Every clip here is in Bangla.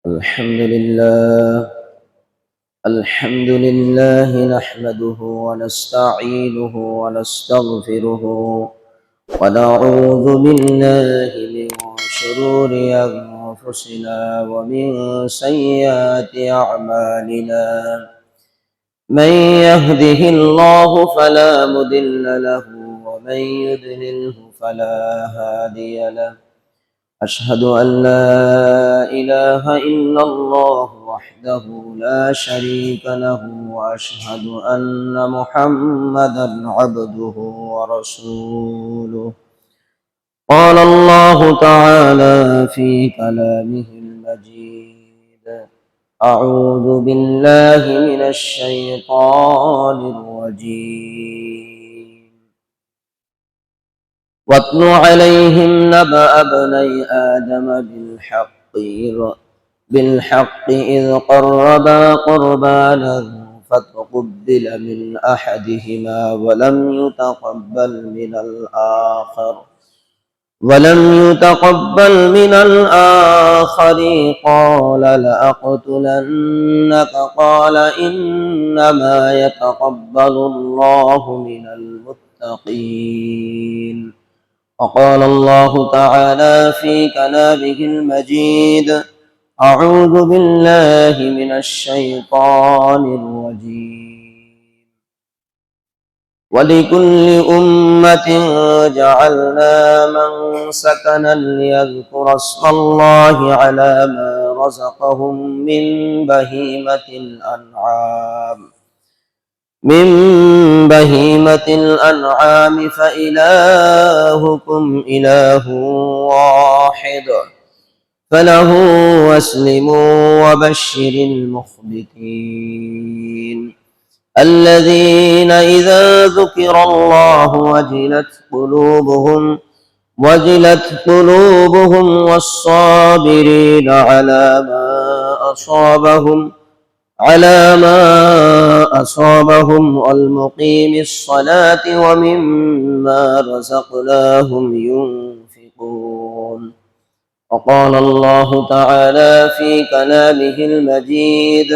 الحمد لله نحمده ونستعينه ونستغفره ونعوذ بالله من شرور أنفسنا ومن سيئات أعمالنا. من يهده الله فلا مضل له ومن يضلله فلا هادي له. أشهد أن لا إله إلا الله وحده لا شريك له وأشهد أن محمدا عبده ورسوله. قال الله تعالى في كلامه المجيد: أعوذ بالله من الشيطان الرجيم. واتل عليهم نبأ ابني آدم بالحق إذ قربا قربانا فتقبل من أحدهما ولم يتقبل من الآخر قال لأقتلنك. قال إنما يتقبل الله من المتقين. وقال الله تعالى في كلامه المجيد: أعوذ بالله من الشيطان الرجيم. ولكل أمة جعلنا منسكنا ليذكروا اسم الله على ما رزقهم من بهيمة الأنعام فإلهكم إله واحد فله أسلموا وبشر المخبتين الذين إذا ذكر الله وجلت قلوبهم والصابرين على ما أصابهم والمقيم الصلاة ومما رزقناهم ينفقون. وقال الله تعالى في كلامه المجيد: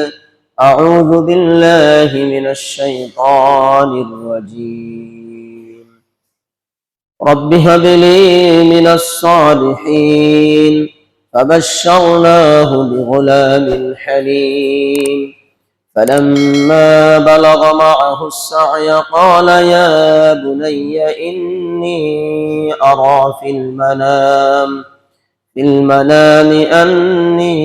أعوذ بالله من الشيطان الرجيم. رب هب لي من الصالحين. فبشرناه بغلام حليم. فلما بلغ معه السعي قال يا بني إني أرى في المنام أني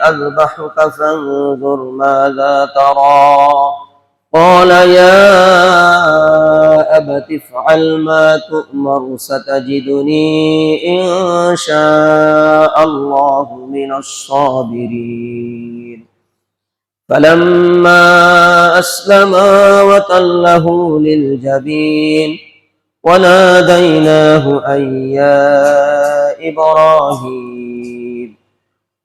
أذبحك فانظر ماذا ترى. قال يا أبت افعل ما تؤمر ستجدني إن شاء الله من الصابرين. فلما أسلما وتله للجبين وناديناه أن يا إبراهيم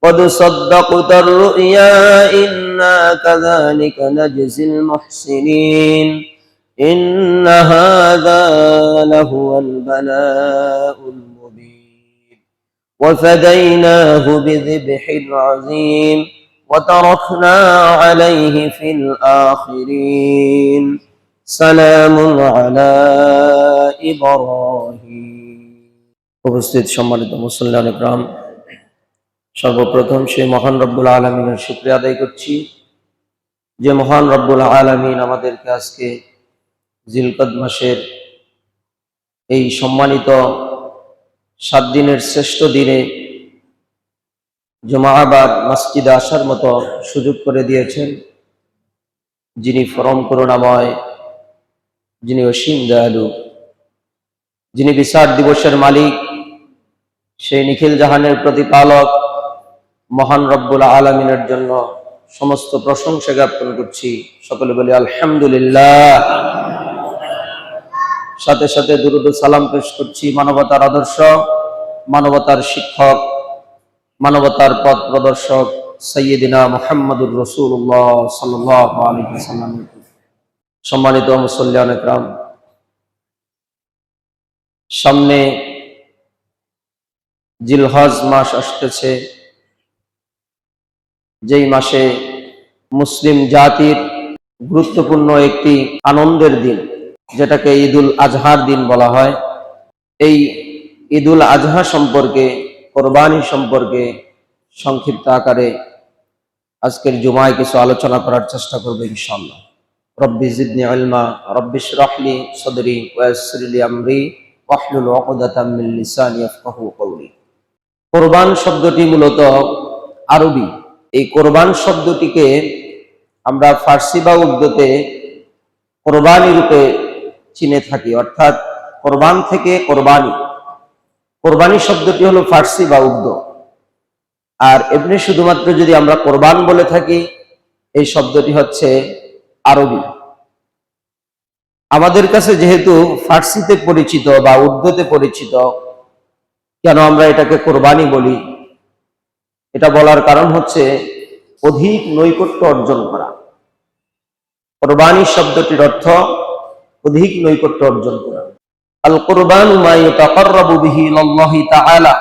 قد صدقت الرؤيا إنا كذلك نجزي المحسنين إن هذا لهو البلاء المبين. وفديناه بذبح عظيم وتركنا عليه في الآخرين سلام على إبراهيم. উপস্থিত সম্মানিত মুসল্লিয়ান ইকরাম, সর্বপ্রথম সেই মহান রব্বুল আলামিনের শুকরিয়া আদায় করছি যে মহান রব্বুল আলামিন আমাদেরকে আজকে জিলকদ মাসের এই সম্মানিত 7 দিনের শ্রেষ্ঠ দিনে জুমাবাদ মসজিদে আসার মতো সুযোগ করে দিয়েছেন। যিনি পরম করুণাময়, যিনি অসীম দয়ালু, যিনি বিচার দিবসের মালিক, সেই নিখিল জাহানের প্রতিপালক মহান রব্বুল আলামিনের জন্য সমস্ত প্রশংসা জ্ঞাপন করছি। সকলে বলি আলহামদুলিল্লাহ। সাথে সাথে দুরূদ ও সালাম পেশ করছি মানবতার আদর্শ, মানবতার শিক্ষক, মানবতার পথ প্রদর্শক সাইয়্যিদিনা মুহাম্মদুর রাসূলুল্লাহ সাল্লাল্লাহু আলাইহি ওয়াসাল্লাম। সম্মানিত মুসল্লিয়ান ইকরাম, সামনে জিলহজ মাস আসতেছে। যেই মাসে মুসলিম জাতির গুরুত্বপূর্ণ একটি আনন্দের দিন, যেটাকে ঈদুল আজহার দিন বলা হয়। এই ঈদুল আজহা সম্পর্কে, কোরবানি সম্পর্কে সংক্ষিপ্ত আকারে আজকের জুমায় কিছু আলোচনা করার চেষ্টা করব ইনশাআল্লাহ। রব্বি জিদনি ইলমা, রব্বি ইশরাহ লি সাদরি ওয়া ইয়াসসির লি আমরি ওয়াহলুল উকদাতাম মিন লিসানি ইয়াফকাহু কওলি। কোরবান শব্দটি মূলত আরবি। এই কোরবান শব্দটিকে আমরা ফার্সি বা উর্দুতে কোরবানি রূপে চিনে থাকি, অর্থাৎ কোরবান থেকে কোরবানি। কোরবানি শব্দটি হলো ফার্সি বা উর্দু, আর এমনি শুধুমাত্র যদি আমরা কোরবান বলে থাকি, এই শব্দটি হচ্ছে আরবি। আমাদের কাছে যেহেতু ফার্সিতে পরিচিত বা উর্দুতে পরিচিত, কেন আমরা এটাকে কোরবানি বলি? এটা বলার কারণ হচ্ছে অধিক নৈকট্য অর্জন করা। কোরবানি শব্দটির অর্থ অধিক নৈকট্য অর্জন করা। আল কোরবানু মা ইয়াতাকাররাবু বিহি ইলাল্লাহি তাআলা।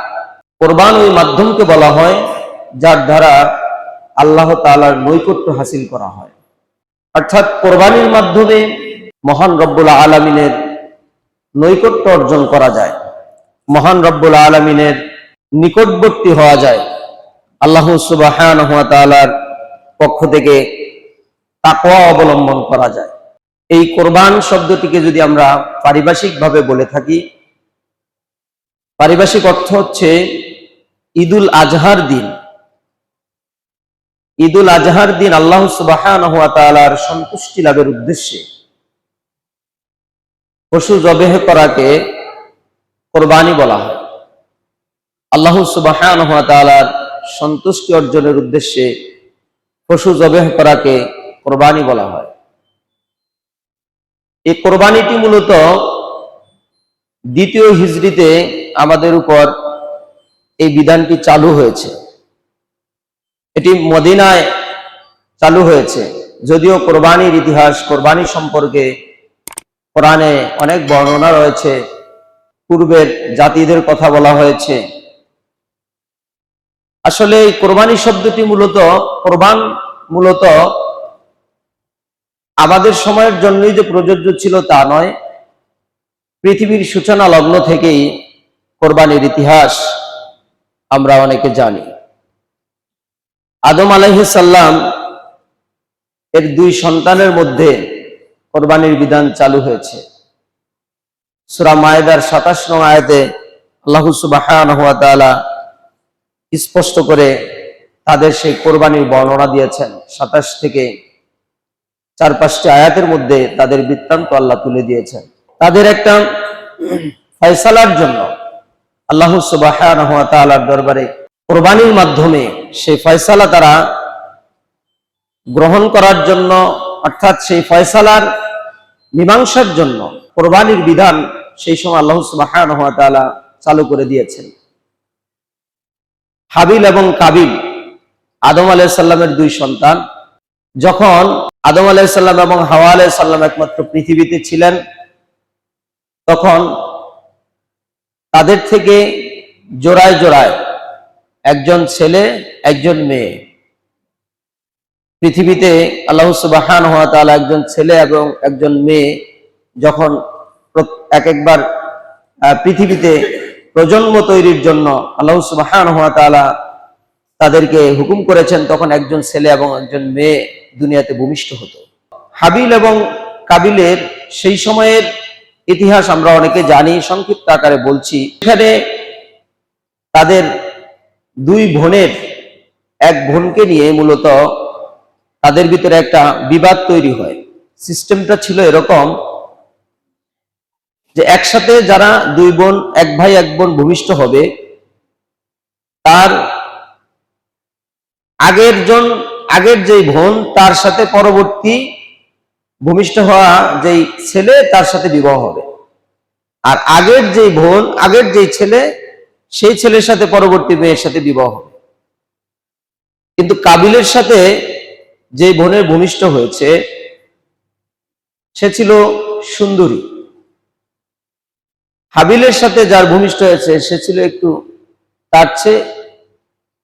কোরবান ওই মাধ্যমকে বলা হয় যার দ্বারা আল্লাহ তাআলার নৈকট্য হাসিল করা হয়। অর্থাৎ কোরবানির মাধ্যমে মহান রব্বুল আলামিনের নৈকট্য অর্জন করা যায়, মহান রব্বুল আলামিনের নিকটবর্তী হওয়া যায়, আল্লাহ সুবহানাহু ওয়া তাআলার পক্ষ থেকে তাকওয়া অবলম্বন করা যায়। এই কোরবান শব্দটিকে যদি আমরা পারিভাষিকভাবে বলে থাকি, পারিভাষিক অর্থ হচ্ছে ঈদুল আজহার দিন। ঈদুল আজহার দিন আল্লাহ সুবহানাহু ওয়া তাআলার সন্তুষ্টি লাভের উদ্দেশ্যে পশু জবেহ করাকে কোরবানি বলা হয়। আল্লাহ সুবহানাহু ওয়া তাআলার সন্তুষ্টি অর্জনের উদ্দেশ্যে পশু জবেহ করাকে কোরবানি বলা হয়। এই কোরবানিটি মূলত দ্বিতীয় হিজরিতে আমাদের উপর এই বিধানটি চালু হয়েছে। এটি মদিনায় চালু হয়েছে, যদিও কোরবানির ইতিহাস, কোরবানি সম্পর্কে কোরআনে অনেক বর্ণনা রয়েছে, পূর্বের জাতিদের কথা বলা হয়েছে। আসলে এই কোরবানি শব্দটি কোরবান মূলত আমাদের সময়ের জন্যই যে প্রযোজ্য ছিল তা নয়। পৃথিবীর সূচনা লগ্ন থেকেই কোরবানির ইতিহাস আমরা অনেকে জানি। আদম আলাইহিস সালাম এর 2 সন্তানের মধ্যে কোরবানির বিধান চালু হয়েছে। সূরা মায়েদার 27 নং আয়াতে আল্লাহ সুবহানাহু ওয়া তাআলা স্পষ্ট করে তাদের সেই কোরবানির বর্ণনা দিয়েছেন। 27 থেকে 4-5টি আয়াতের মধ্যে তাদের বৃত্তান্ত আল্লাহ তুলে দিয়েছেন। তাদের একটা ফয়সালার জন্য আল্লাহ সুবহানাহু ওয়া তাআলার দরবারে কোরবানির মাধ্যমে সেই ফয়সালা তারা গ্রহণ করার জন্য, অর্থাৎ সেই ফয়সালার মীমাংসার জন্য কোরবানির বিধান সেই সময় আল্লাহ সুবহানাহু ওয়া তাআলা চালু করে দিয়েছেন। হাবিল এবং কাবিল আদম আলাইহিস সালামের 2 সন্তান। যখন আদম আলাইহিস সালাম এবং হাওয়া আলাইহিস সালাম একমাত্র পৃথিবীতে ছিলেন, তখন তাদের থেকে জোড়ায় জোড়ায় একজন ছেলে, একজন মেয়ে। পৃথিবীতে আল্লাহ সুবহানাহু ওয়া তাআলা একজন ছেলে এবং একজন মেয়ে যখন একবার পৃথিবীতে প্রজন্ম তৈরির জন্য আল্লাহ সুবহানাহু ওয়া তাআলা তাদেরকে হুকুম করেছেন, তখন একজন ছেলে এবং একজন মেয়ে দুনিয়াতে ভূমিষ্ঠ হতো। হাবিল এবং কাবিলের সেই সময়ের ইতিহাস আমরা অনেকে জানি, সংক্ষিপ্ত আকারে বলছি। এখানে তাদের 2 বোনের এক বোনকে নিয়ে মূলত তাদের ভিতরে একটা বিবাদ তৈরি হয়। সিস্টেমটা ছিল এরকম যে একসাথে যারা 2 বোন, এক ভাই এক বোন ভূমিষ্ঠ হবে, তার আগের যেই বোন তার সাথে পরবর্তী ভূমিষ্ঠ হওয়া যেই ছেলে তার সাথে বিবাহ হবে, আর আগের যেই বোন, আগের যেই ছেলে, সেই ছেলের সাথে পরবর্তী মেয়ের সাথে বিবাহ হবে। কিন্তু কাবিলের সাথে যে বোনের ভূমিষ্ঠ হয়েছে সে ছিল সুন্দরী। হাবিলের সাথে যার ভূমিষ্ঠ হয়েছে সে ছিল তার চেয়ে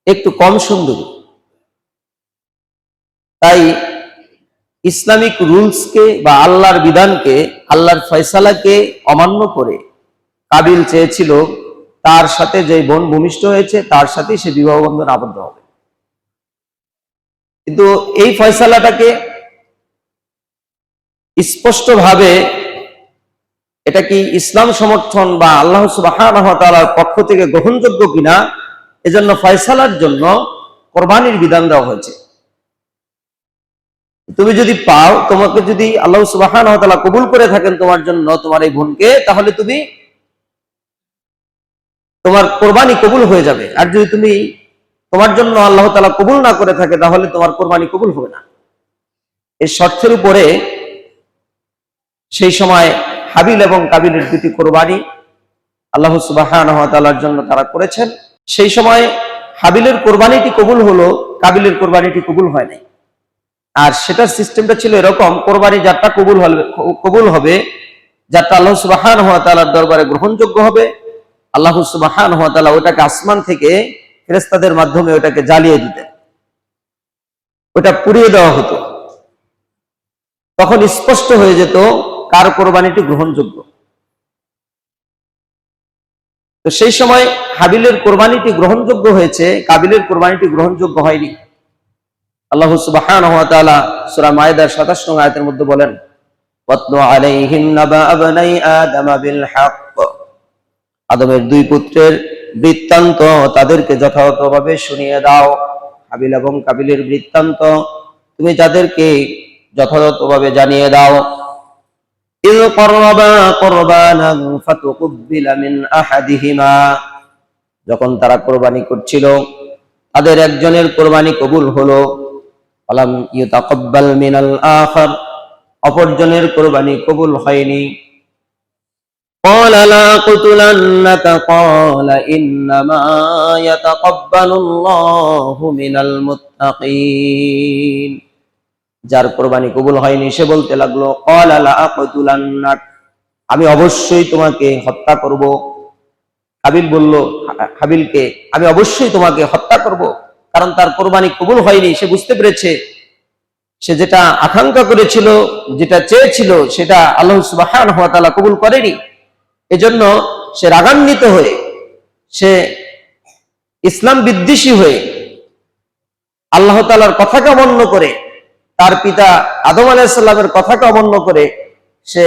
একটু কম সুন্দরী। তাই ইসলামিক রুলসকে বা আল্লাহর বিধানকে, আল্লাহর ফয়সালাকে অমান্য করে কাবিল চেয়েছিল তার সাথে যে বোন ভূমিষ্ঠ হয়েছে তার সাথে সে বিবাহ বন্ধন আবদ্ধ হবে। কিন্তু এই ফয়সালাটাকে স্পষ্টভাবে এটা কি ইসলাম সমর্থন বা আল্লাহ সুবহানাহু ওয়া তাআলার পক্ষ থেকে গ্রহণযোগ্য কিনা, এজন্য ফয়সালার জন্য কোরবানির বিধান দেওয়া হয়েছে। তুমি যদি পাও, তোমাকে যদি আল্লাহ সুবহানাহু ওয়া তাআলা কবুল করে থাকেন তোমার জন্য, তোমার এই বোনকে, তাহলে তুমি তোমার কোরবানি কবুল হয়ে যাবে। আর যদি তুমি তোমার জন্য আল্লাহ তাআলা কবুল না করে থাকে তাহলে তোমার কোরবানি কবুল হবে না। এই শর্তের উপরে সেই সময় হাবিল এবং কাবিলের দুটি কোরবানি আল্লাহ সুবহানাহু ওয়া তাআলার জন্য তারা করেছেন। সেই সময় হাবিলের কোরবানিটি কবুল হলো, কাবিলের কোরবানিটি কবুল হয় নাই। আর সেটার সিস্টেমটা ছিল এরকম, কোরবানি যারটা কবুল হবে, যারটা আল্লাহ সুবহানাহু ওয়া তাআলার দরবারে গ্রহণযোগ্য হবে, আল্লাহ সুবহানাহু ওয়া তাআলা ওটাকে আসমান থেকে ফেরেশতাদের মাধ্যমে ওটাকে জ্বালিয়ে দিতেন, ওটা পুড়িয়ে দেওয়া হতো। তখন স্পষ্ট হয়ে যেত কার কোরবানিটি গ্রহণযোগ্য। তো সেই সময় হাবিলের কোরবানিটি গ্রহণযোগ্য হয়েছে, কাবিলের কোরবানিটি গ্রহণযোগ্য হয়নি। আল্লাহ সুবহানাহু ওয়া তাআলা সূরা মায়েদার 27 নং আয়াতের মধ্যে বলেন, ওয়াতলু আলাইহিম নাবা আবনাই আদম বিল হক, আদমের দুই পুত্রের বৃত্তান্ত তাদেরকে যথাযথভাবে শুনিয়ে দাও। হাবিল এবং কাবিলের বৃত্তান্ত তুমি যাদেরকে যথাযথভাবে জানিয়ে দাও। ইয করবা কুরবানান ফাতুকবিলা মিন আহাদিহিমা, যখন তারা কোরবানি করছিল তাদের একজনের কোরবানি কবুল হলো, আলাম ইউতাকাব্বাল মিনাল আখার, অপরজনের কোরবানি কবুল হয়নি। قال لا أقتلنك قال إنما يتقبل الله من المتقين, যার কোরবানি কবুল হয়নি সে বলতে লাগলো, قال لا أقتلنك, আমি অবশ্যই তোমাকে হত্যা করব। কাবিল বলল হাবিলকে, আমি অবশ্যই তোমাকে হত্যা করব, কারণ তার কোরবানি কবুল হয়নি। সে বুঝতে পেরেছে সে যেটা আকাঙ্ক্ষা করেছিল, যেটা চেয়েছিল, সেটা আল্লাহ সুবহানাহু ওয়া তাআলা কবুল করেনি। এজন্য সে রাগান্বিত হয়ে, সে ইসলাম বিদ্বেষী হয়ে, আল্লাহ তাআলার কথাকে অমান্য করে, তার পিতা আদম আলাইহিস সালামের কথাকে অমান্য করে সে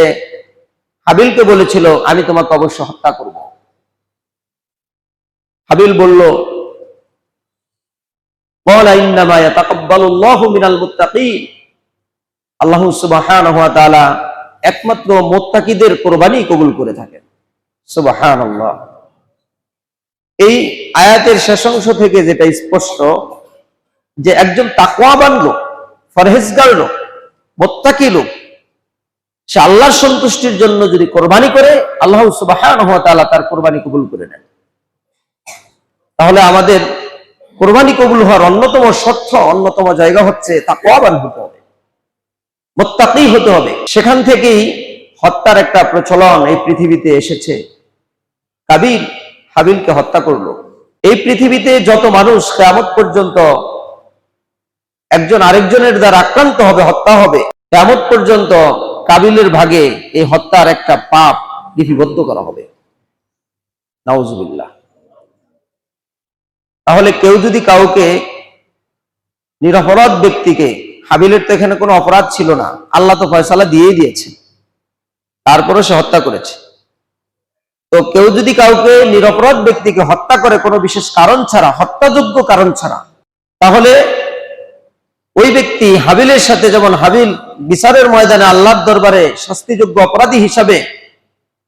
হাবিলকে বলেছিল, আমি তোমাকে অবশ্য হত্যা করব। হাবিল বলল, ক্বালা ইন্নামা ইয়াতাকাব্বালুল্লাহু মিনাল মুত্তাকিন, আল্লাহ সুবহানাহু ওয়া তাআলা একমাত্র মুত্তাকিদের কোরবানি কবুল করে থাকেন। সুবহানাল্লাহ। এই আয়াতের শেষাংশ থেকে যেটা স্পষ্ট যে একজন তাকওয়াবান লোক, পরহেজগার লোক, মুত্তাকি লোক, সে আল্লাহর সন্তুষ্টির জন্য যদি কোরবানি করে, আল্লাহ সুবহানাহু ওয়া তাআলা তার কোরবানি কবুল করে নেন। তাহলে আমাদের কোরবানি কবুল হওয়ার অন্যতম শর্ত, অন্যতম জায়গা হচ্ছে তাকওয়াবান হতে হবে, মুত্তাকি হতে হবে। সেখান থেকেই হত্যার একটা প্রচলন এই পৃথিবীতে এসেছে। কাবিল হাবিলকে হত্যা করলো। এই পৃথিবীতে যত মানুষ কিয়ামত পর্যন্ত একজন আরেকজনের দ্বারা আক্রান্ত হবে, হত্যা হবে, কিয়ামত পর্যন্ত কাবিলের ভাগে এই হত্যার একটা পাপ লিপিবদ্ধ করা হবে। নাউজুবিল্লাহ। তাহলে কেউ যদি কাউকে, নিরপরাধ ব্যক্তিকে, হাবিলের তো এখানে কোনো অপরাধ ছিল না, আল্লাহ তো ফয়সালা দিয়েই দিয়েছে, তারপরে সে হত্যা করেছে। তো কেউ যদি কাউকে, নিরপরাধ ব্যক্তিকে হত্যা করে কোনো বিশেষ কারণ ছাড়া, হত্যাযোগ্য কারণ ছাড়া, তাহলে ওই ব্যক্তি হাবিলের সাথে যেমন হাবিল বিচারের ময়দানে আল্লাহর দরবারে শাস্তিযোগ্য অপরাধী হিসাবে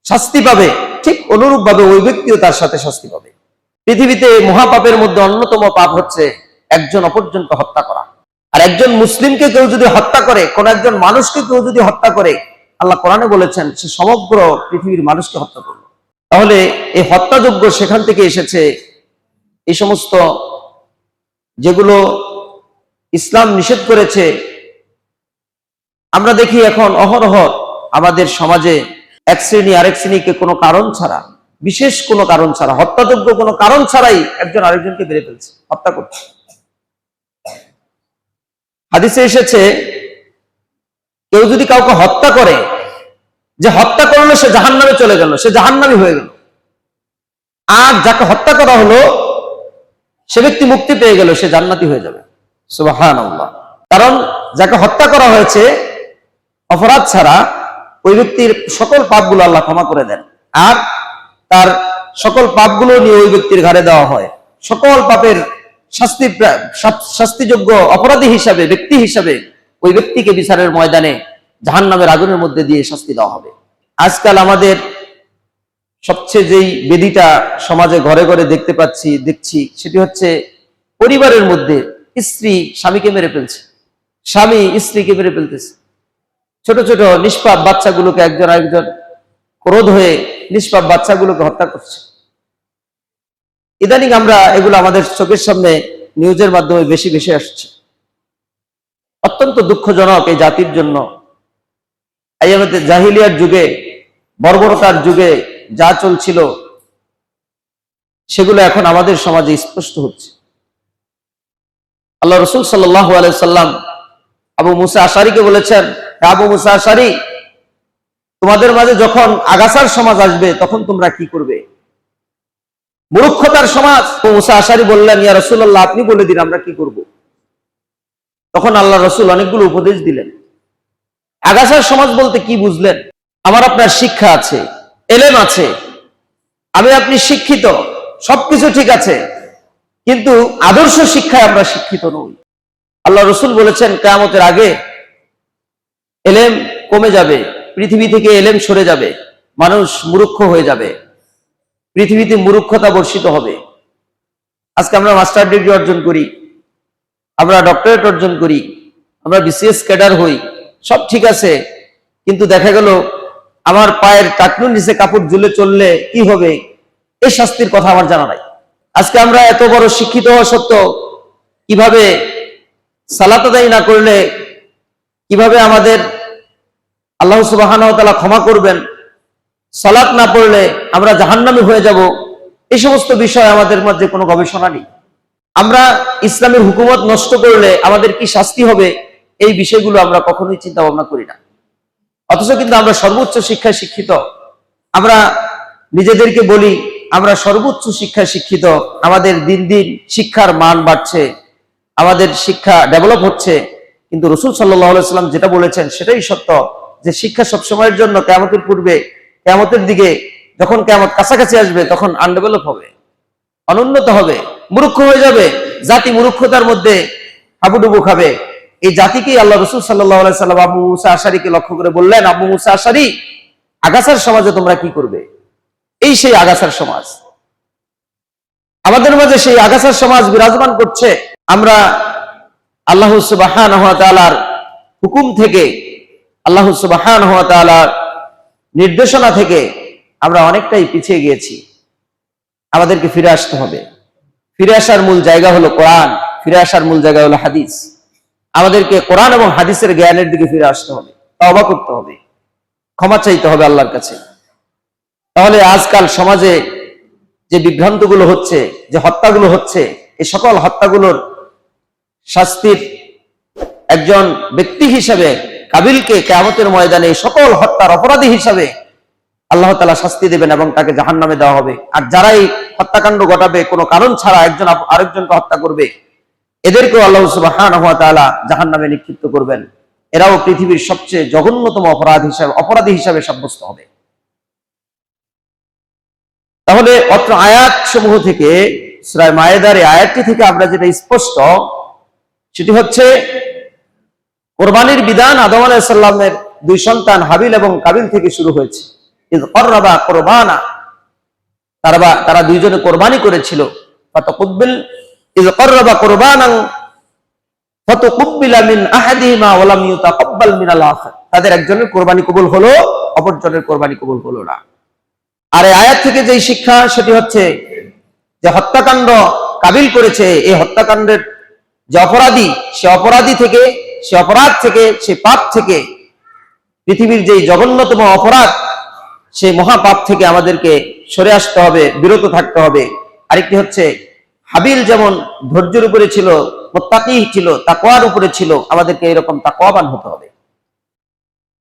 শাস্তি পাবে, ঠিক অনুরূপ ভাবে ওই ব্যক্তিও তার সাথে শাস্তি পাবে। পৃথিবীতে মহাপাপের মধ্যে অন্যতম পাপ হচ্ছে একজন অপরজনকে হত্যা করা। আর একজন মুসলিমকে কেউ যদি হত্যা করে, কোন একজন মানুষকে কেউ যদি হত্যা করে, আল্লাহ কোরআনে বলেছেন সে সমগ্র পৃথিবীর মানুষকে হত্যা করল। তাহলে এই হত্যাযোগ্য সেখান থেকে এসেছে। এই সমস্ত যেগুলো ইসলাম নিষেধ করেছে, আমরা দেখি এখন অহরহ আমাদের সমাজে এক শ্রেণী আরেক শ্রেণীকে কোনো কারণ ছাড়া, বিশেষ কোনো কারণ ছাড়া, হত্যাযোগ্য কোনো কারণ ছাড়াই একজন আরেকজনকে মেরে ফেলছে, হত্যা করছে। হাদিসে এসেছে কেউ যদি কাউকে হত্যা করে, যে হত্যা করলো সে জাহান্নামে চলে গেল, সে জাহান্নামী হয়ে গেল। আর যাকে হত্যা করা হলো সে ব্যক্তি মুক্তি পেয়ে গেল, সে জান্নাতি হয়ে যাবে। সুবহানাল্লাহ। কারণ যাকে হত্যা করা হয়েছে অপরাধ ছাড়া, ওই ব্যক্তির সকল পাপগুলো আল্লাহ ক্ষমা করে দেন, আর তার সকল পাপগুলো নিয়ে ওই ব্যক্তির ঘাড়ে দেওয়া হয়। সকল পাপের শাস্তিযোগ্য অপরাধী হিসাবে, ব্যক্তি হিসাবে ওই ব্যক্তিকে বিচারের ময়দানে জাহান্নামের আগুনের মধ্যে দিয়ে শাস্তি দেওয়া হবে। আজকাল আমাদের সবচেয়ে যেই বেদিটা সমাজে ঘরে ঘরে দেখছি সেটি হচ্ছে পরিবারের মধ্যে স্ত্রী স্বামীকে মেরে ফেলছে, স্বামী স্ত্রীকে মেরে ফেলতেছে। ছোট ছোট নিষ্পাপ বাচ্চাগুলোকে একজন আরেকজন ক্রোধ হয়ে নিষ্পাপ বাচ্চাগুলোকে হত্যা করছে। ইদানিং আমরা এগুলো আমাদের চোখের সামনে নিউজের মাধ্যমে বেশি বেশি আসছে। অত্যন্ত দুঃখজনক এই জাতির জন্য। এই আমাদের জাহিলিয়ার যুগে, বর্বরতার যুগে যা চলছিল সেগুলো এখন আমাদের সমাজে স্পষ্ট হচ্ছে। আল্লাহ রাসূল সাল্লাল্লাহু আলাইহি সাল্লাম আবু মুসা আশারীকে বলেছেন, আবু মুসা আশারী, তোমাদের মাঝে যখন আগাছার সমাজ আসবে তখন তোমরা কি করবে? মূর্খতার সমাজ। আবু মুসা আশারী বললেন, ইয়া রাসূলুল্লাহ, আপনি বলে দিন আমরা কি করব। তখন আল্লাহ রাসূল অনেকগুলো উপদেশ দিলেন। আগাছার সমাজ বলতে কি বুঝলেন? আমার আপনার শিক্ষা আছে, এলেম আছে, আমি আপনি শিক্ষিত, সবকিছু ঠিক আছে, কিন্তু আদর্শ শিক্ষায় আমরা শিক্ষিত নই। আল্লাহ রাসূল বলেছেন কিয়ামতের আগে এলেম কমে যাবে, পৃথিবী থেকে এলেম সরে যাবে, মানুষ মূর্খ হয়ে যাবে, পৃথিবীতে মূর্খতা বর্ষিত হবে। আজকে আমরা মাস্টার ডিগ্রি অর্জন করি, আমরা ডক্টরেট অর্জন করি, আমরা বিসিএস ক্যাডার হই, সব ঠিক আছে, কিন্তু দেখা গেল আমার পায়ের টাকনুর নিচে কাপড় ঝুলে চললে কি হবে, এই শাস্তির কথা আমার জানা নাই। আজকে আমরা এত বড় শিক্ষিত হওয়া সত্ত্বেও কিভাবে সালাত আদায় না করলে কিভাবে আমাদের আল্লাহ সুবহানাহু ওয়া তাআলা ক্ষমা করবেন, সালাত না পড়লে আমরা জাহান্নামী হয়ে যাব, এই সমস্ত বিষয় আমাদের মধ্যে কোনো গবেষণা নেই। আমরা ইসলামের হুকুমত নষ্ট করলে আমাদের কি শাস্তি হবে, এই বিষয়গুলো আমরা কখনোই চিন্তা ভাবনা করি না। অথচ কিন্তু আমরা সর্বোচ্চ শিক্ষায় শিক্ষিত। আমরা নিজেদেরকে বলি আমরা সর্বোচ্চ শিক্ষায় শিক্ষিত, আমাদের দিন দিন শিক্ষার মান বাড়ছে, আমাদের শিক্ষা ডেভেলপ হচ্ছে, কিন্তু রাসূল সাল্লাল্লাহু আলাইহি ওয়াসাল্লাম যেটা বলেছেন সেটাই সত্য, যে শিক্ষা সবসময়ের জন্য কিয়ামতের পূর্বে, কিয়ামতের দিকে যখন কিয়ামত কাছাকাছি আসবে তখন আনডেভেলপ হবে, অনুন্নত হবে, মূর্খ হয়ে যাবে, জাতি মূর্খতার মধ্যে হাবুডুবু খাবে। এই জাতিকেই আল্লাহ রাসূল সাল্লাল্লাহু আলাইহি ওয়াসাল্লাম আবু মুসা আশারীকে লক্ষ্য করে বললেন, আবু মুসা আশারী, আগাছার সমাজে তোমরা কি করবে? এই সেই আগাছার সমাজ, আমাদের মাঝে সেই আগাছার সমাজ বিরাজমান করছে। আমরা আল্লাহ সুবহানাহু ওয়া তাআলার হুকুম থেকে, আল্লাহ সুবহানাহু ওয়া তাআলার নির্দেশনা থেকে আমরা অনেকটাই পিছিয়ে গিয়েছি। আমাদেরকে ফিরে আসতে হবে। ফিরে আসার মূল জায়গা হলো কোরআন, ফিরে আসার মূল জায়গা হলো হাদিস। আমাদেরকে কোরআন এবং হাদিসের জ্ঞানের দিকে ফিরে আসতে হবে, তওবা করতে হবে, ক্ষমা চাইতে হবে আল্লাহর কাছে। তাহলে আজকাল সমাজে যে বিভ্রান্তগুলো হচ্ছে, যে হত্যাগুলো হচ্ছে, এই সকল হত্যাগুলোর শাস্তির একজন ব্যক্তি হিসেবে কাবিলকে কিয়ামতের ময়দানে সকল হত্যার অপরাধী হিসাবে আল্লাহ তাআলা শাস্তি দেবেন এবং তাকে জাহান্নামে দেওয়া হবে। আর যারাই হত্যাকাণ্ড ঘটাবে, কোনো কারণ ছাড়া একজন আরেকজনকে হত্যা করবে, এদেরকেও আল্লাহ সুবহানাহু ওয়া তাআলা জাহান্নামে নিক্ষিপ্ত করবেন। এরাও পৃথিবীর সবচেয়ে জঘন্যতম অপরাধী হিসাবে সাব্যস্ত হবে। তাহলে অত্র আয়াত সমূহ থেকে, সূরা মায়েদার এই আয়াতটি থেকে আমরা যেটা স্পষ্ট, সেটি হচ্ছে কোরবানির বিধান আদম আলাইহিস সালামের দুই সন্তান হাবিল এবং কাবিল থেকে শুরু হয়েছে। ইয কররাবা কুরবানা, তারা দুইজনে কোরবানি করেছিল। ফাতাকুব্বিল ইয কররাবা কুরবানান ফাতাকুব্বিলা মিন আহাদিহিমা ওয়া লাম ইউতাকাব্বাল মিনাল আখার, তাদের একজনের কোরবানি কবুল হলো, অপরজনের কোরবানি কবুল হলো না। আর এই আয়াত থেকে যেই শিক্ষা, সেটি হচ্ছে যে হত্যাকাণ্ড কাবিল করেছে, এই হত্যাকাণ্ডের যে অপরাধী, সে অপরাধ থেকে, সে পাপ থেকে, পৃথিবীর যেই জঘন্যতম অপরাধ, সেই মহাপাপ থেকে আমাদেরকে সরে আসতে হবে, বিরত থাকতে হবে। আরেকটি হচ্ছে হাবিল যেমন ধৈর্যের উপরে ছিল, মুত্তাকি ছিল, তাকওয়ার উপরে ছিল, আমাদেরকে এরকম তাকওয়াবান হতে হবে।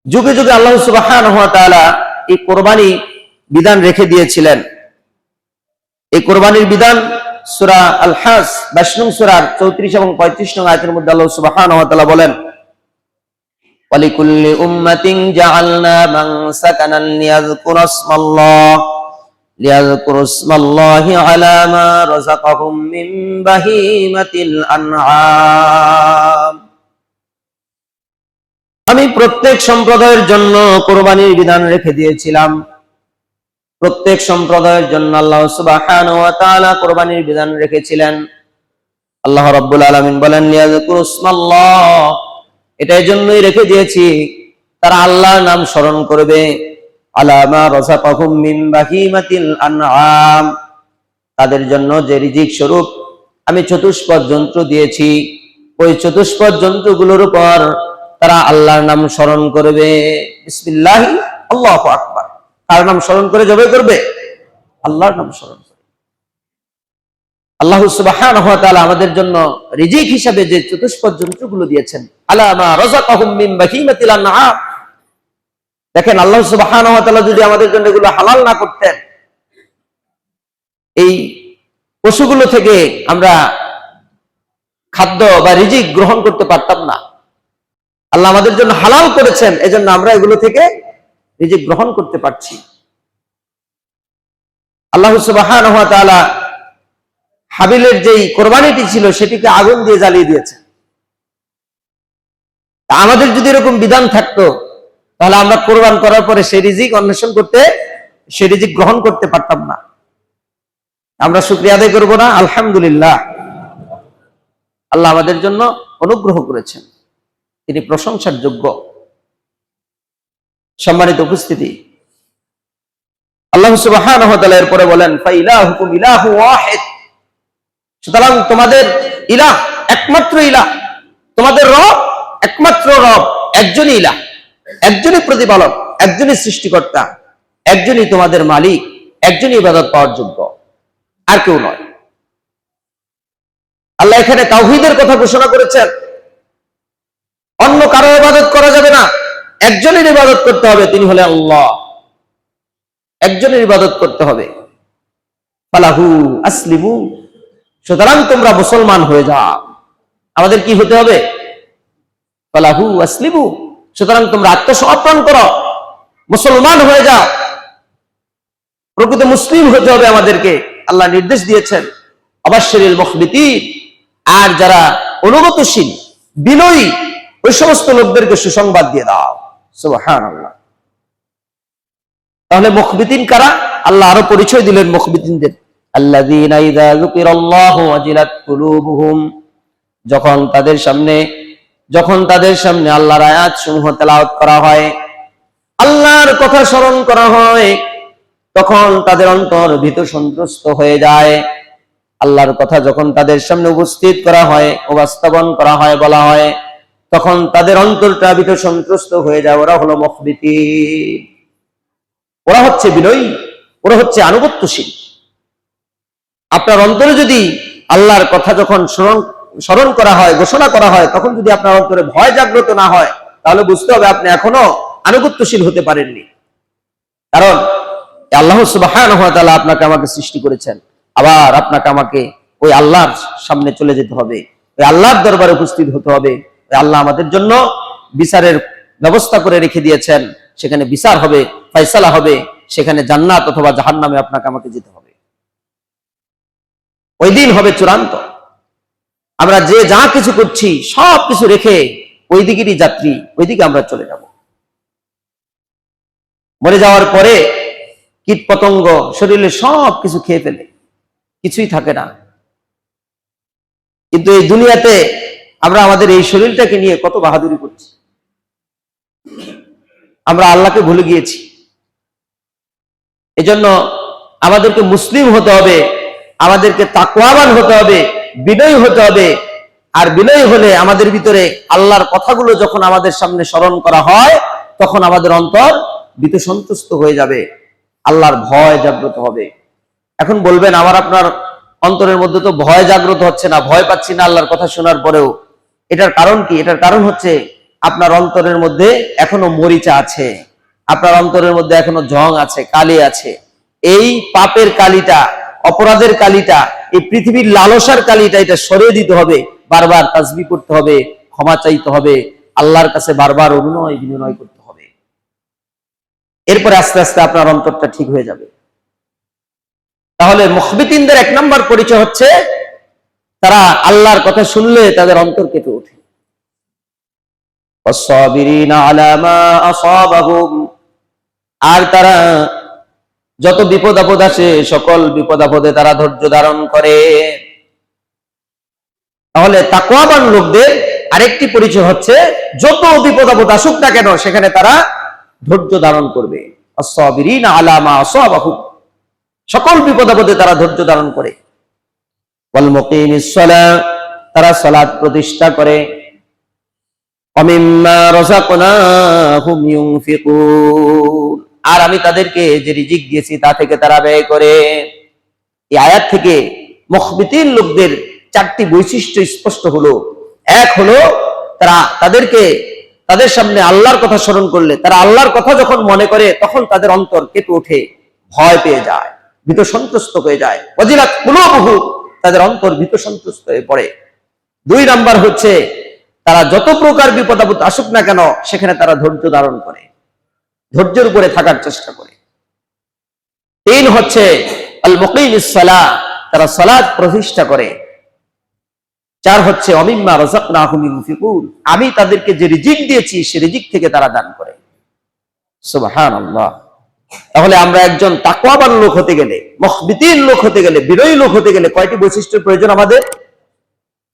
যুগে যুগে আল্লাহ সুবহানাহু ওয়া তাআলা এই কোরবানি বিধান রেখে দিয়েছিলেন। এই কোরবানির বিধান সূরা আল হাজ 22 নং সূরার 34 এবং 35 নং আয়াতের মধ্যে আল্লাহ সুবহানাহু ওয়া তাআলা বলেন, ওয়ালিকুল্লি উম্মাতিন জাআলনা মানসাকানান লিয়াযকুরুসমাল্লাহি আলা মা রাযাকাহুম মিন বাহিমাতিল আনআম। আমি প্রত্যেক সম্প্রদায়ের জন্য কোরবানির বিধান রেখে দিয়েছিলাম। প্রত্যেক সম্প্রদায়ের জন্য আল্লাহ সুবহানাহু ওয়া তাআলা কোরবানির বিধান রেখেছিলেন। আল্লাহ রাব্বুল আলামিন বলেন, লিয়াযকুরুসমাল্লাহ, এটা এজন্যই রেখে দিয়েছি তারা আল্লাহর নাম স্মরণ করবে, আলা মা রাযাকাহুম মিন বাহিমাতিল আনআম, তাদের জন্য যে রিজিক স্বরূপ আমি চতুষ্পদ জন্তু দিয়েছি, ওই চতুষ্পদ জন্তুগুলোর উপর তারা আল্লাহর নাম স্মরণ করবে। বিসমিল্লাহ, আল্লাহু আকবার। কার নাম স্মরণ করে জবাই করবে? আল্লাহর নাম স্মরণ করে। আল্লাহ সুবহানাহু ওয়া তাআলা আমাদের জন্য রিজিক হিসাবে যে চতুষ্পদ জন্তুগুলো দিয়েছেন, আলা মা রাযাকাহুম মিন বাহিমাতিল আনআম। দেখেন, আল্লাহ সুবহানাহু ওয়া তাআলা যদি আমাদের জন্য এগুলো হালাল না করতেন, এই পশুগুলো থেকে আমরা খাদ্য বা রিজিক গ্রহণ করতে পারতাম না। আল্লাহ আমাদের জন্য হালাল করেছেন, এজন্য আমরা এগুলো থেকে রিজিক গ্রহণ করতে পারছি। আল্লাহ সুবহানাহু ওয়া তাআলা হাবিলের যেই কোরবানিটি ছিল সেটিকে আগুন দিয়ে জ্বালিয়ে দিয়েছেন। আমাদের যদি এরকম বিধান থাকতো, তাহলে আমরা কোরবান করার পরে সেই রিজিক অন্বেষণ করতে, সেই রিজিক গ্রহণ করতে পারতাম না। আমরা শুকরিয়া আদায় করব না? আলহামদুলিল্লাহ, আল্লাহ আমাদের জন্য অনুগ্রহ করেছেন, তিনি প্রশংসার যোগ্য। সম্মানিত উপস্থিতি, আল্লাহ সুবহানাহু ওয়া তাআলা এরপরে বলেন, ফাইলাহুকুম ইলাহু ওয়াহিদ, সুতরাং তোমাদের ইলাহ, একমাত্র ইলাহ, তোমাদের রব, একমাত্র রব, একজনই ইলাহ, একজনই প্রতিপালক, একজনই সৃষ্টিকর্তা, একজনই তোমাদের মালিক, একজনই ইবাদত পাওয়ার যোগ্য, আর কেউ নয়। আল্লাহ এখানে তাওহীদের কথা ঘোষণা করেছেন। অন্য কারো ইবাদত করা যাবে না, একজনের ইবাদত করতে হবে, তিনি হলেন আল্লাহ। একজনের ইবাদত করতে হবে। ফালাহু আসলিমু, সুতরাং তোমরা মুসলমান হয়ে যাও। আমাদের কি হতে হবে? ফালাহু আসলিমু, সুতরাং তোমরা আত্মসমর্পণ করো, মুসলমান হয়ে যাও। প্রকৃত মুসলিম হতে হবে আমাদেরকে, আল্লাহ নির্দেশ দিয়েছেন। আবাশশিরিল মুখবিতিন, আর যারা অনুগতশীল, বিনয়ী, ওই সমস্ত লোকদেরকে সুসংবাদ দিয়ে দাও। সুবহানাল্লাহ। তাহলে মুখবিতিন কারা? আল্লাহ আরো পরিচয় দিলেন মুখবিতিনদের। আল্লাযীনা ইযা যুকিরাল্লাহু ওয়াজিলাত কুলুবুহুম, যখন তাদের সামনে আল্লাহর আয়াত সমূহ তেলাওয়াত করা হয়, আল্লাহর কথা স্মরণ করা হয়, তখন তাদের অন্তর ভীত সন্ত্রস্ত হয়ে যায়। আল্লাহর কথা যখন তাদের সামনে উপস্থিত করা হয়, উপস্থাপন করা হয়, বলা হয়, তখন তাদের অন্তরটা ভীত সন্ত্রস্ত হয়ে যায়। ওরা হলো মুখবিতিন, ওরা হচ্ছে বিনয়ী, ওরা হচ্ছে আনুগত্যশীল। আপনার অন্তরে যদি আল্লাহর কথা যখন স্মরণ করা হয়, ঘোষণা করা হয়, তখন যদি আপনার অন্তরে ভয় জাগ্রত না হয়, তাহলে বুঝতে হবে আপনি এখনো আনুগত্যশীল হতে পারেননি। কারণ আল্লাহ সুবহানাহু ওয়া তাআলা আপনাকে আমাকে সৃষ্টি করেছেন, আবার আপনাকে আমাকে ওই আল্লাহর সামনে চলে যেতে হবে, ওই আল্লাহর দরবারে উপস্থিত হতে হবে। ওই আল্লাহ আমাদের জন্য বিচারের ব্যবস্থা করে রেখে দিয়েছেন, সেখানে বিচার হবে, ফয়সালা হবে, সেখানে জান্নাত অথবা জাহান্নামে আপনাকে আমাকে যেতে হবে। ওই দিন হবে চূড়ান্ত। আমরা যে যা কিছু করছি সব কিছু রেখে ওই দিকেরই যাত্রী, ওই দিকে আমরা চলে যাব। মরে যাওয়ার পরে কীট পতঙ্গ শরীরে সব কিছু খেয়ে ফেলে, কিছুই থাকে না। কিন্তু এই দুনিয়াতে আমরা আমাদের এই শরীরটাকে নিয়ে কত বাহাদুরি করছি। আমরা আল্লাহকে ভুলে গিয়েছি। এজন্য আমাদেরকে মুসলিম হতে হবে, আমাদেরকে তাকওয়াবান হতে হবে, বিনয়ী হতে হবে। আর বিনয়ী হলে আমাদের ভিতরে আল্লাহর কথাগুলো যখন আমাদের সামনে স্মরণ করা হয়, তখন আমাদের অন্তর ভীত সন্ত্রস্ত হয়ে যাবে, আল্লাহর ভয় জাগ্রত হবে। এখন বলবেন, আমার আপনার অন্তরের মধ্যে তো ভয় জাগ্রত হচ্ছে না, ভয় পাচ্ছি না আল্লাহর কথা শোনার পরেও। এটার কারণ কি? এটার কারণ হচ্ছে আপনার অন্তরের মধ্যে এখনো মরিচা আছে, আপনার অন্তরের মধ্যে এখনো জং আছে, কালি আছে। এই পাপের কালিটা, অপরাধের কালিটা, এই পৃথিবীর লালসার কালিটা, এটা সরিয়ে দিতে হবে। বারবার তাসবিহ করতে হবে, ক্ষমা চাইতে হবে, আল্লাহর কাছে বারবার অনুনয় বিনয় করতে হবে। এরপরে আস্তে আস্তে আপনার অন্তরটা ঠিক হয়ে যাবে। তাহলে মুখবিতিনদের 1 নম্বর পরিচয় হচ্ছে তারা আল্লাহর কথা শুনলে তাদের অন্তর কেঁপে ওঠে। আর তারা যত বিপদ আপদ আসে, সকল বিপদ আপদে তারা ধৈর্য ধারণ করে। তাহলে তাকওয়াবান লোকদের আরেকটি পরিচয় হচ্ছে যত বিপদ আপদ আসুক না কেন সেখানে তারা ধৈর্য ধারণ করবে। আস-সাবিরিনা আলা মা আসাবাহুম, সকল বিপদ আপদে তারা ধৈর্য ধারণ করে। ওয়াল মুকিমিস সালাহ, তারা সালাত প্রতিষ্ঠা করে। ওয়ামিম্মা রাযাকনাহুম ইউনফিকুন, আর আমি তাদেরকে যে রিজিক দিয়েছি তা থেকে তারা ব্যয় করে। এই আয়াত থেকে মুখবিতিন লোকদের 4টি বৈশিষ্ট্য স্পষ্ট হলো। এক হলো তারা তাদের সামনে আল্লাহর কথা স্মরণ করলে, তারা আল্লাহর কথা যখন মনে করে তখন তাদের অন্তর কেঁপে ওঠে, ভয় পেয়ে যায়, ভীত সন্ত্রস্ত হয়ে যায়। ওয়াজিলাত কুলুবুহুম, তাদের অন্তর ভীত সন্ত্রস্ত হয়ে পড়ে। 2 নাম্বার হচ্ছে তারা যত প্রকার বিপদ আপদ আসুক না কেন সেখানে তারা ধৈর্য ধারণ করে, ধৈর্যের উপরে থাকার চেষ্টা করে। 3 হচ্ছে আল মুকিমিস সালাহ, তারা সালাত প্রতিষ্ঠা করে। 4 হচ্ছে ওয়ামিম্মা রাযাকনাহুম ইউনফিকুন, আমি তাদেরকে যে রিজিক দিয়েছি সে রিজিক থেকে তারা দান করে। সুবহানাল্লাহ। তাহলে আমরা একজন তাকওয়াবান লোক হতে গেলে, মুখবিতিন লোক হতে গেলে, বিনয়ী লোক হতে গেলে কয়টি বৈশিষ্ট্যের প্রয়োজন? আমাদের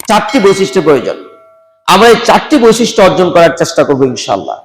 4টি বৈশিষ্ট্য প্রয়োজন। আমরা এই 4টি বৈশিষ্ট্য অর্জন করার চেষ্টা করবো ইনশাআল্লাহ।